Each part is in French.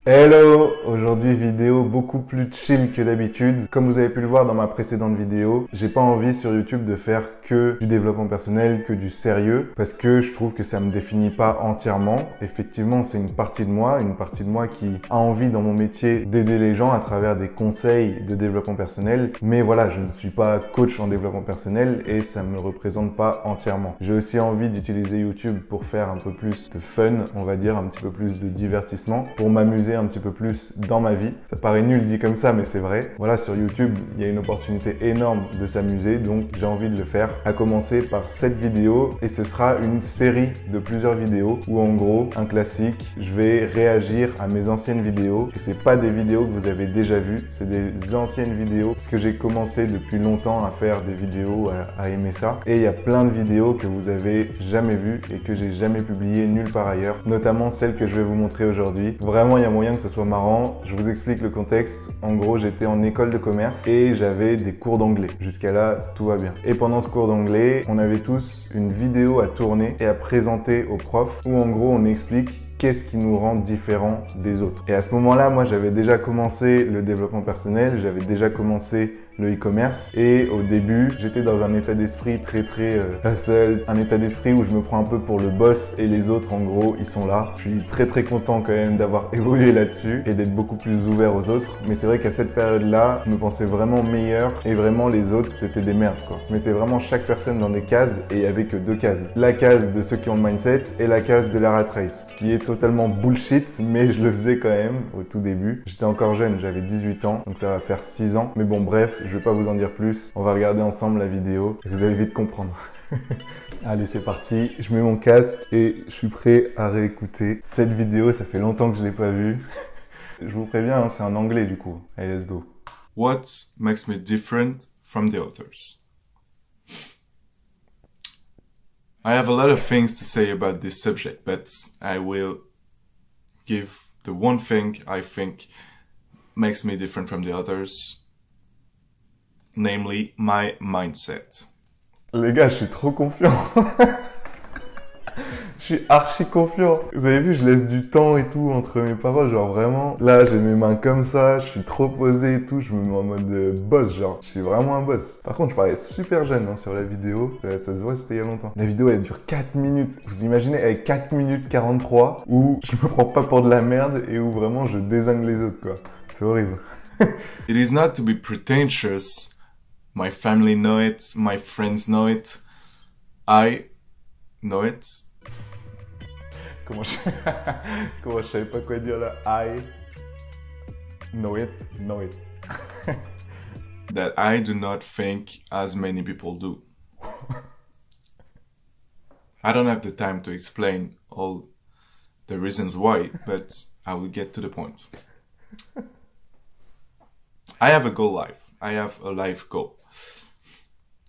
Hello! Aujourd'hui vidéo beaucoup plus chill que d'habitude. Comme vous avez pu le voir dans ma précédente vidéo, j'ai pas envie sur YouTube de faire que du développement personnel, que du sérieux, parce que je trouve que ça me définit pas entièrement. Effectivement, c'est une partie de moi qui a envie dans mon métier d'aider les gens à travers des conseils de développement personnel. Mais voilà, je ne suis pas coach en développement personnel et ça me représente pas entièrement. J'ai aussi envie d'utiliser YouTube pour faire un peu plus de fun, on va dire, un petit peu plus de divertissement, pour m'amuser un petit peu plus dans ma vie. Ça paraît nul dit comme ça, mais c'est vrai. Voilà, sur YouTube, il y a une opportunité énorme de s'amuser, donc j'ai envie de le faire. À commencer par cette vidéo, et ce sera une série de plusieurs vidéos où en gros, un classique, je vais réagir à mes anciennes vidéos. Et c'est pas des vidéos que vous avez déjà vues, c'est des anciennes vidéos, parce que j'ai commencé depuis longtemps à faire des vidéos, à aimer ça. Et il y a plein de vidéos que vous avez jamais vues et que j'ai jamais publiées nulle part ailleurs, notamment celle que je vais vous montrer aujourd'hui. Vraiment, il y a moyen que ça soit marrant. Je vous explique le contexte. En gros, j'étais en école de commerce et j'avais des cours d'anglais. Jusqu'à là, tout va bien. Et pendant ce cours d'anglais, on avait tous une vidéo à tourner et à présenter au prof où en gros, on explique qu'est-ce qui nous rend différents des autres. Et à ce moment-là, moi, j'avais déjà commencé le développement personnel, j'avais déjà commencé le e-commerce et au début, j'étais dans un état d'esprit très hustle, un état d'esprit où je me prends un peu pour le boss et les autres, en gros, ils sont là. Je suis très content quand même d'avoir évolué là-dessus et d'être beaucoup plus ouvert aux autres. Mais c'est vrai qu'à cette période-là, je me pensais vraiment meilleur et vraiment les autres, c'était des merdes, quoi. Je mettais vraiment chaque personne dans des cases et il n'y avait que deux cases. La case de ceux qui ont le mindset et la case de la rat race. Ce qui est totalement bullshit, mais je le faisais quand même au tout début. J'étais encore jeune, j'avais 18 ans, donc ça va faire 6 ans. Mais bon, bref, je vais pas vous en dire plus. On va regarder ensemble la vidéo et vous allez vite comprendre. Allez, c'est parti. Je mets mon casque et je suis prêt à réécouter cette vidéo. Ça fait longtemps que je l'ai pas vue. Je vous préviens, hein, c'est en anglais du coup. Allez, let's go. What makes me different from the others? I have a lot of things to say about this subject, but I will give the one thing I think makes me different from the others, namely my mindset. Les gars, je suis trop confiant. Je suis archi confiant. Vous avez vu, je laisse du temps et tout entre mes paroles. Genre vraiment, là, j'ai mes mains comme ça. Je suis trop posé et tout. Je me mets en mode boss, genre. Je suis vraiment un boss. Par contre, je parais super jeune hein, sur la vidéo. Ça se voit, c'était il y a longtemps. La vidéo, elle dure 4 minutes. Vous imaginez, avec 4 minutes 43, où je me prends pas pour de la merde et où vraiment je désingue les autres, quoi. C'est horrible. It is not to be pretentious. My family know it. My friends know it. I know it. Comment je savais pas quoi dire là? I know it. That I do not think as many people do. I don't have the time to explain all the reasons why, but I will get to the point. I have a goal life. I have a life goal.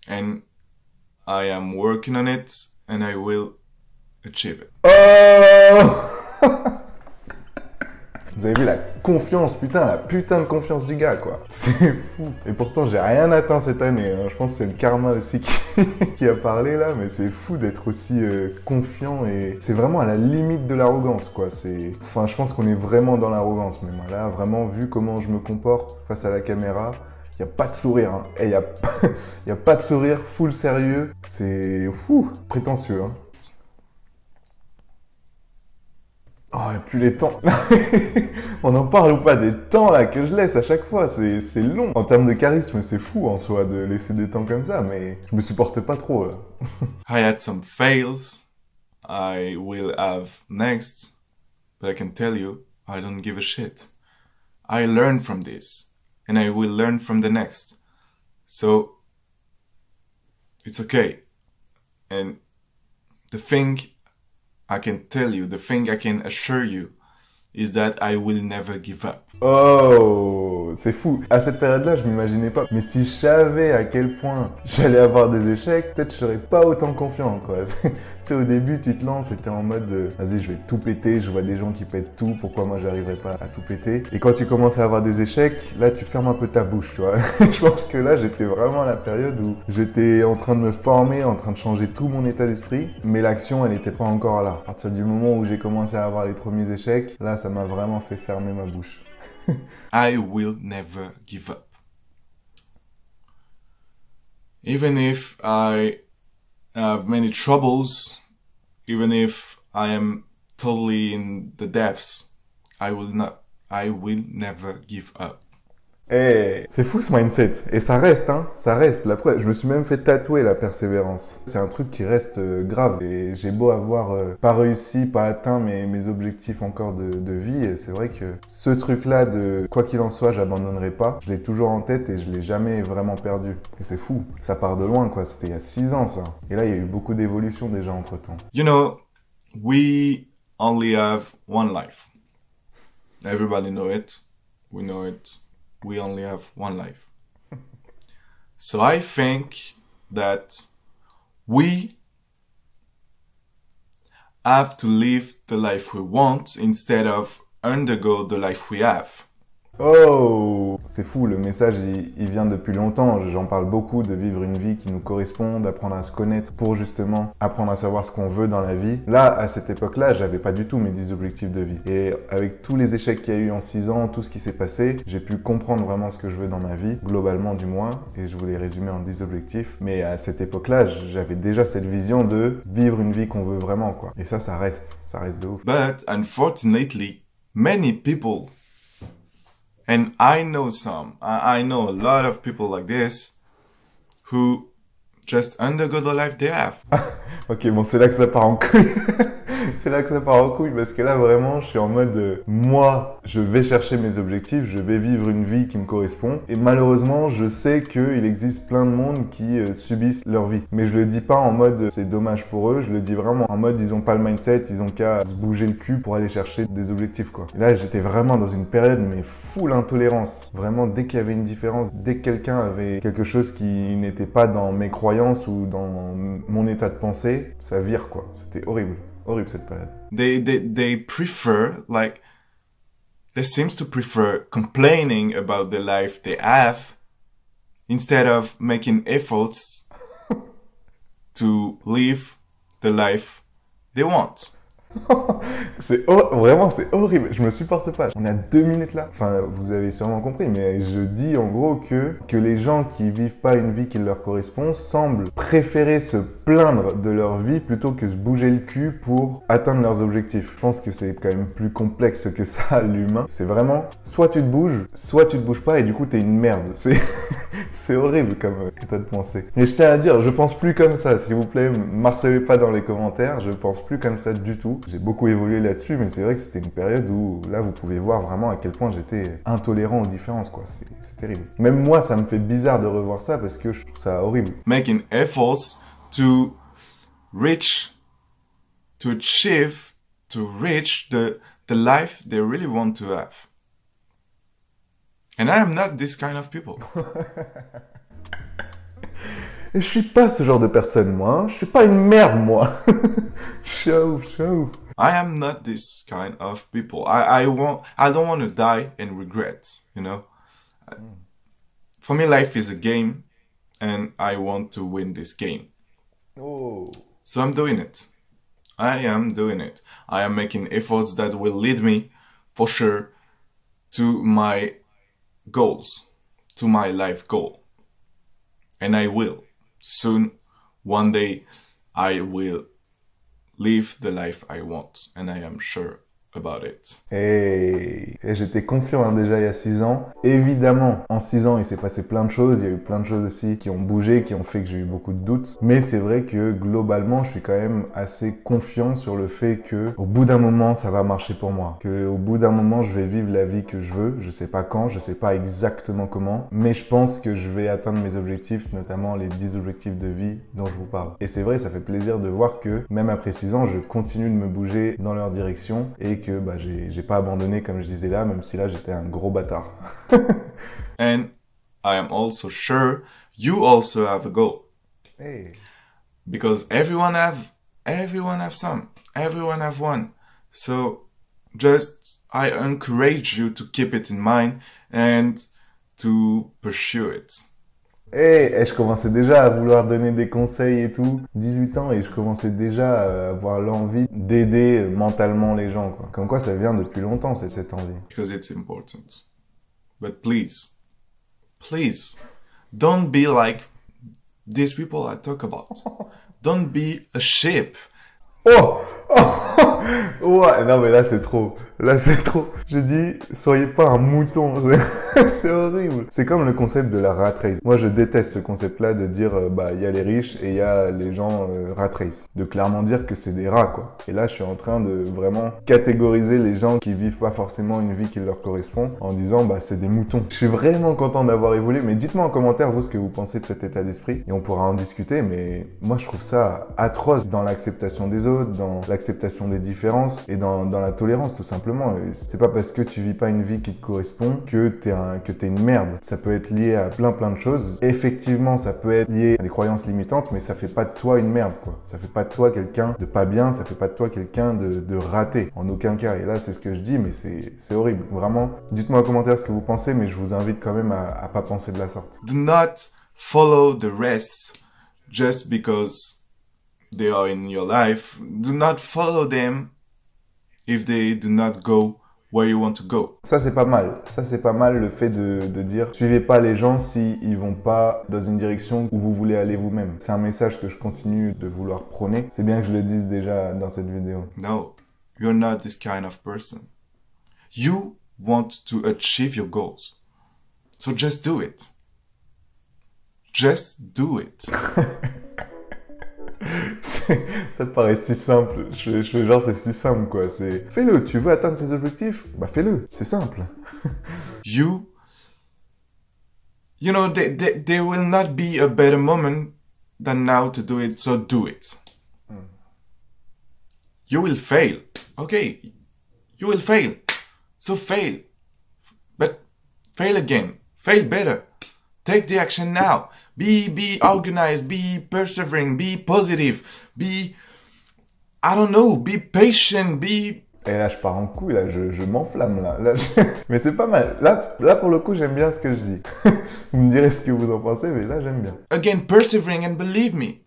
And I am working on it and I will achieve it. Oh Vous avez vu la confiance, putain, la putain de confiance du gars, quoi. C'est fou. Et pourtant, j'ai rien atteint cette année. Hein. Je pense que c'est le karma aussi qui a parlé là, mais c'est fou d'être aussi confiant et c'est vraiment à la limite de l'arrogance, quoi. Enfin, je pense qu'on est vraiment dans l'arrogance même. Là, vraiment, vu comment je me comporte face à la caméra, il n'y a pas de sourire. Hein. Et il n'y a pas de sourire, full sérieux. C'est fou, prétentieux, hein. Oh, et puis les temps. On en parle ou pas des temps là que je laisse à chaque fois, c'est long. En termes de charisme, c'est fou en soi de laisser des temps comme ça, mais je me supporte pas trop là. I had some fails. I will have next. But I can tell you, I don't give a shit. I learn from this. And I will learn from the next. So, it's okay. And the thing I can tell you, the thing I can assure you is that I will never give up. Oh, c'est fou. À cette période-là, je m'imaginais pas. Mais si je savais à quel point j'allais avoir des échecs, peut-être je serais pas autant confiant, quoi. Tu sais, au début, tu te lances et t'es en mode vas-y, je vais tout péter. Je vois des gens qui pètent tout. Pourquoi moi, j'arriverai pas à tout péter? Et quand tu commences à avoir des échecs, là, tu fermes un peu ta bouche, tu vois. Je pense que là, j'étais vraiment à la période où j'étais en train de me former, en train de changer tout mon état d'esprit. Mais l'action, elle n'était pas encore là. À partir du moment où j'ai commencé à avoir les premiers échecs, là, ça m'a vraiment fait fermer ma bouche. I will never give up. Even if I have many troubles, even if I am totally in the depths, I will never give up. Et c'est fou ce mindset. Et ça reste, hein. Ça reste. Je me suis même fait tatouer la persévérance. C'est un truc qui reste grave. Et j'ai beau avoir pas réussi, pas atteint mes objectifs encore de vie. Et c'est vrai que ce truc-là de quoi qu'il en soit, j'abandonnerai pas. Je l'ai toujours en tête et je l'ai jamais vraiment perdu. Et c'est fou. Ça part de loin, quoi. C'était il y a 6 ans, ça. Et là, il y a eu beaucoup d'évolution déjà entre temps. You know, we only have one life. Everybody know it. We know it. We only have one life. So I think that we have to live the life we want instead of undergo the life we have. Oh, c'est fou, le message il vient depuis longtemps, j'en parle beaucoup de vivre une vie qui nous correspond, d'apprendre à se connaître pour justement apprendre à savoir ce qu'on veut dans la vie. Là, à cette époque-là, j'avais pas du tout mes 10 objectifs de vie. Et avec tous les échecs qu'il y a eu en 6 ans, tout ce qui s'est passé, j'ai pu comprendre vraiment ce que je veux dans ma vie, globalement du moins, et je voulais résumer en 10 objectifs. Mais à cette époque-là, j'avais déjà cette vision de vivre une vie qu'on veut vraiment, quoi. Et ça reste de ouf. But unfortunately, many people, and I know some, I know a lot of people like this, who just undergo the life they have. Ok, bon, c'est là que ça part en couille. C'est là que ça part en couille parce que là, vraiment, je suis en mode moi, je vais chercher mes objectifs, je vais vivre une vie qui me correspond. Et malheureusement, je sais qu'il existe plein de monde qui subissent leur vie. Mais je le dis pas en mode c'est dommage pour eux, je le dis vraiment en mode ils ont pas le mindset, ils ont qu'à se bouger le cul pour aller chercher des objectifs, quoi. Et là, j'étais vraiment dans une période, mais full intolérance. Vraiment, dès qu'il y avait une différence, dès que quelqu'un avait quelque chose qui n'était pas dans mes croyances ou dans mon état de pensée, ça vire, quoi. C'était horrible. Horrible cette période. They prefer, like, they seems to prefer complaining about the life they have instead of making efforts to live the life they want. Vraiment, c'est horrible. Je me supporte pas. On a 2 minutes là. Enfin, vous avez sûrement compris, mais je dis en gros que les gens qui vivent pas une vie qui leur correspond semblent préférer se plaindre de leur vie plutôt que se bouger le cul pour atteindre leurs objectifs. Je pense que c'est quand même plus complexe que ça, l'humain. C'est vraiment, soit tu te bouges pas et du coup t'es une merde. C'est horrible comme état de pensée. Mais je tiens à dire, je pense plus comme ça. S'il vous plaît, m'harcelez pas dans les commentaires. Je pense plus comme ça du tout. J'ai beaucoup évolué là-dessus, mais c'est vrai que c'était une période où, là, vous pouvez voir vraiment à quel point j'étais intolérant aux différences, quoi. C'est terrible. Même moi, ça me fait bizarre de revoir ça parce que je trouve ça horrible. Making efforts to achieve, to reach the life they really want to have. And I am not this kind of people. Et je suis pas ce genre de personne, moi. Hein. Je suis pas une merde, moi. Ciao. I am not this kind of people. I don't want to die and regret, you know. For me, life is a game, and I want to win this game. Oh. So I'm doing it. I am doing it. I am making efforts that will lead me, for sure, to my goals, to my life goal. And I will. Soon, one day, I will live the life I want. And I am sure about it. Et j'étais confiant hein, déjà il y a 6 ans. Évidemment, en 6 ans, il s'est passé plein de choses. Il y a eu plein de choses aussi qui ont bougé, qui ont fait que j'ai eu beaucoup de doutes. Mais c'est vrai que globalement, je suis quand même assez confiant sur le fait que au bout d'un moment, ça va marcher pour moi. Que au bout d'un moment, je vais vivre la vie que je veux. Je sais pas quand, je sais pas exactement comment. Mais je pense que je vais atteindre mes objectifs, notamment les 10 objectifs de vie dont je vous parle. Et c'est vrai, ça fait plaisir de voir que même après 6 ans, je continue de me bouger dans leur direction et que bah, j'ai pas abandonné comme je disais là, même si là j'étais un gros bâtard. And I am also sure you also have a goal. Hey. Because everyone have some. Everyone have one. So just I encourage you to keep it in mind and to pursue it. Et je commençais déjà à vouloir donner des conseils et tout, 18 ans, et je commençais déjà à avoir l'envie d'aider mentalement les gens, quoi. Comme quoi ça vient depuis longtemps, cette envie. Because it's important. But please, don't be like these people I talk about. Don't be a sheep. Oh, ouais, non mais là c'est trop. Là c'est trop. J'ai dit, soyez pas un mouton. C'est horrible. C'est comme le concept de la rat race. Moi je déteste ce concept-là de dire, bah il y a les riches et il y a les gens rat race. De clairement dire que c'est des rats quoi. Et là je suis en train de vraiment catégoriser les gens qui vivent pas forcément une vie qui leur correspond en disant, bah c'est des moutons. Je suis vraiment content d'avoir évolué. Mais dites-moi en commentaire vous ce que vous pensez de cet état d'esprit et on pourra en discuter. Mais moi je trouve ça atroce dans l'acceptation des autres, dans l'acceptation des différences et dans la tolérance tout simplement. C'est pas parce que tu vis pas une vie qui te correspond que t'es une merde. Ça peut être lié à plein de choses. Effectivement, ça peut être lié à des croyances limitantes, mais ça fait pas de toi une merde, quoi. Ça fait pas de toi quelqu'un de pas bien, ça fait pas de toi quelqu'un de raté. En aucun cas. Et là, c'est ce que je dis, mais c'est horrible. Vraiment, dites-moi en commentaire ce que vous pensez, mais je vous invite quand même à pas penser de la sorte. Do not follow the rest just because they are in your life. Do not follow them if they do not go where you want to go. Ça, c'est pas mal. Ça, c'est pas mal le fait de dire suivez pas les gens si ils vont pas dans une direction où vous voulez aller vous-même. C'est un message que je continue de vouloir prôner. C'est bien que je le dise déjà dans cette vidéo. No, you're not this kind of person. You want to achieve your goals. So just do it. Just do it. Ça te paraît si simple. Je fais genre c'est si simple quoi. C'est fais-le. Tu veux atteindre tes objectifs? Bah fais-le. C'est simple. You know, there will not be a better moment than now to do it. So do it. You will fail. Okay. You will fail. So fail. But fail again. Fail better. Take the action now. Be organized, be persevering, be positive, be, I don't know, be patient, be... Et là, je pars en couille, là, je m'enflamme, là. Mais c'est pas mal. Là, pour le coup, j'aime bien ce que je dis. Vous me direz ce que vous en pensez, mais là, j'aime bien. Again, persevering and believe me.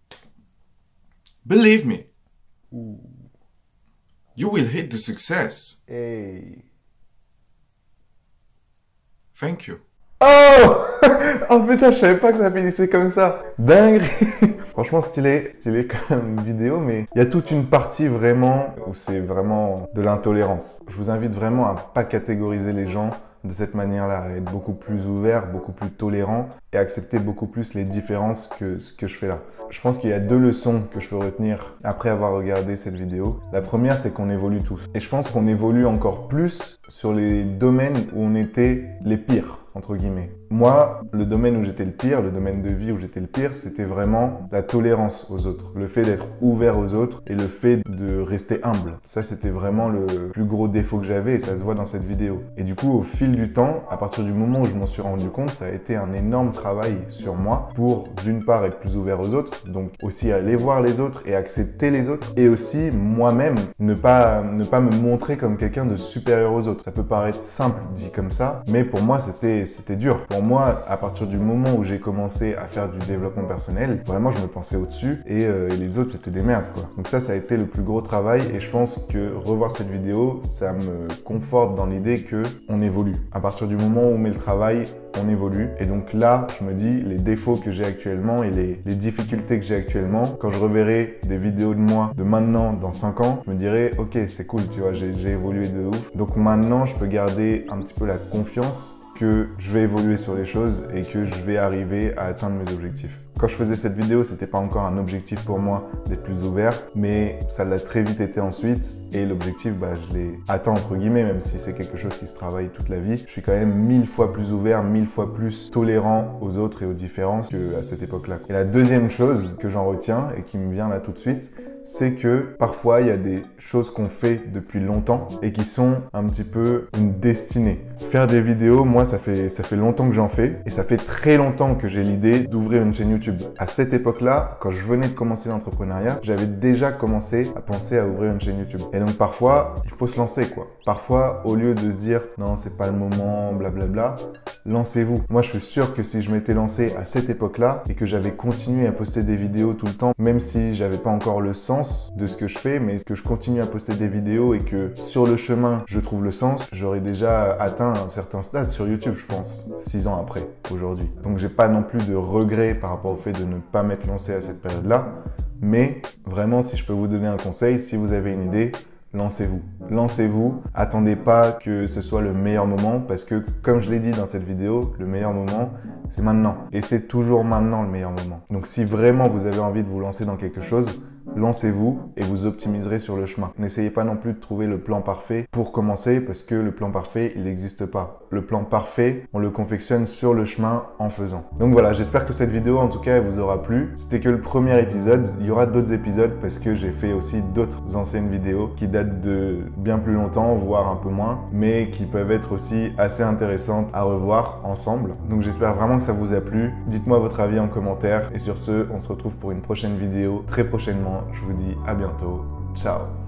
Believe me. Ooh. You will hit the success. Hey. Thank you. Oh oh putain, je savais pas que ça finissait comme ça. Dingue. Franchement, stylé quand même une vidéo, mais il y a toute une partie vraiment où c'est vraiment de l'intolérance. Je vous invite vraiment à pas catégoriser les gens de cette manière-là, à être beaucoup plus ouvert, beaucoup plus tolérant et accepter beaucoup plus les différences que ce que je fais là. Je pense qu'il y a 2 leçons que je peux retenir après avoir regardé cette vidéo. La première, c'est qu'on évolue tous. Et je pense qu'on évolue encore plus sur les domaines où on était les pires, entre guillemets. Moi, le domaine où j'étais le pire, le domaine de vie où j'étais le pire, c'était vraiment la tolérance aux autres. Le fait d'être ouvert aux autres et le fait de rester humble. Ça, c'était vraiment le plus gros défaut que j'avais et ça se voit dans cette vidéo. Et du coup, au fil du temps, à partir du moment où je m'en suis rendu compte, ça a été un énorme travail sur moi pour, d'une part, être plus ouvert aux autres, donc aussi aller voir les autres et accepter les autres, et aussi moi-même ne pas me montrer comme quelqu'un de supérieur aux autres. Ça peut paraître simple dit comme ça, mais pour moi, c'était dur. Pour moi, à partir du moment où j'ai commencé à faire du développement personnel, vraiment, je me pensais au-dessus et les autres, c'était des merdes, quoi. Donc ça a été le plus gros travail et je pense que revoir cette vidéo, ça me conforte dans l'idée que on évolue. À partir du moment où on met le travail, on évolue. Et donc là, je me dis, les défauts que j'ai actuellement et les difficultés que j'ai actuellement, quand je reverrai des vidéos de moi de maintenant, dans 5 ans, je me dirai, ok, c'est cool, tu vois, j'ai évolué de ouf. Donc maintenant, je peux garder un petit peu la confiance que je vais évoluer sur les choses et que je vais arriver à atteindre mes objectifs. Quand je faisais cette vidéo, c'était pas encore un objectif pour moi d'être plus ouvert, mais ça l'a très vite été ensuite et l'objectif, je l'ai atteint entre guillemets, même si c'est quelque chose qui se travaille toute la vie. Je suis quand même 1000 fois plus ouvert, 1000 fois plus tolérant aux autres et aux différences qu'à cette époque-là. Et la deuxième chose que j'en retiens et qui me vient là tout de suite, c'est que parfois il y a des choses qu'on fait depuis longtemps et qui sont un petit peu une destinée. Faire des vidéos, moi ça fait longtemps que j'en fais et ça fait très longtemps que j'ai l'idée d'ouvrir une chaîne YouTube. À cette époque-là, quand je venais de commencer l'entrepreneuriat, j'avais déjà commencé à penser à ouvrir une chaîne YouTube. Et donc parfois, il faut se lancer quoi. Parfois, au lieu de se dire non, c'est pas le moment, blablabla, lancez-vous. Moi, je suis sûr que si je m'étais lancé à cette époque-là et que j'avais continué à poster des vidéos tout le temps, même si j'avais pas encore le sens de ce que je fais, mais que je continue à poster des vidéos et que sur le chemin, je trouve le sens, j'aurais déjà atteint un certain stade sur YouTube, je pense, 6 ans après, aujourd'hui. Donc, j'ai pas non plus de regrets par rapport au fait de ne pas m'être lancé à cette période-là. Mais vraiment, si je peux vous donner un conseil, si vous avez une idée, lancez-vous. Lancez-vous. Attendez pas que ce soit le meilleur moment parce que, comme je l'ai dit dans cette vidéo, le meilleur moment, c'est maintenant. Et c'est toujours maintenant le meilleur moment. Donc, si vraiment vous avez envie de vous lancer dans quelque chose, lancez-vous et vous optimiserez sur le chemin. N'essayez pas non plus de trouver le plan parfait pour commencer parce que le plan parfait, il n'existe pas. Le plan parfait, on le confectionne sur le chemin en faisant. Donc voilà, j'espère que cette vidéo, en tout cas, elle vous aura plu. C'était que le premier épisode. Il y aura d'autres épisodes parce que j'ai fait aussi d'autres anciennes vidéos qui datent de bien plus longtemps, voire un peu moins, mais qui peuvent être aussi assez intéressantes à revoir ensemble. Donc j'espère vraiment que ça vous a plu. Dites-moi votre avis en commentaire et sur ce, on se retrouve pour une prochaine vidéo très prochainement. Je vous dis à bientôt. Ciao!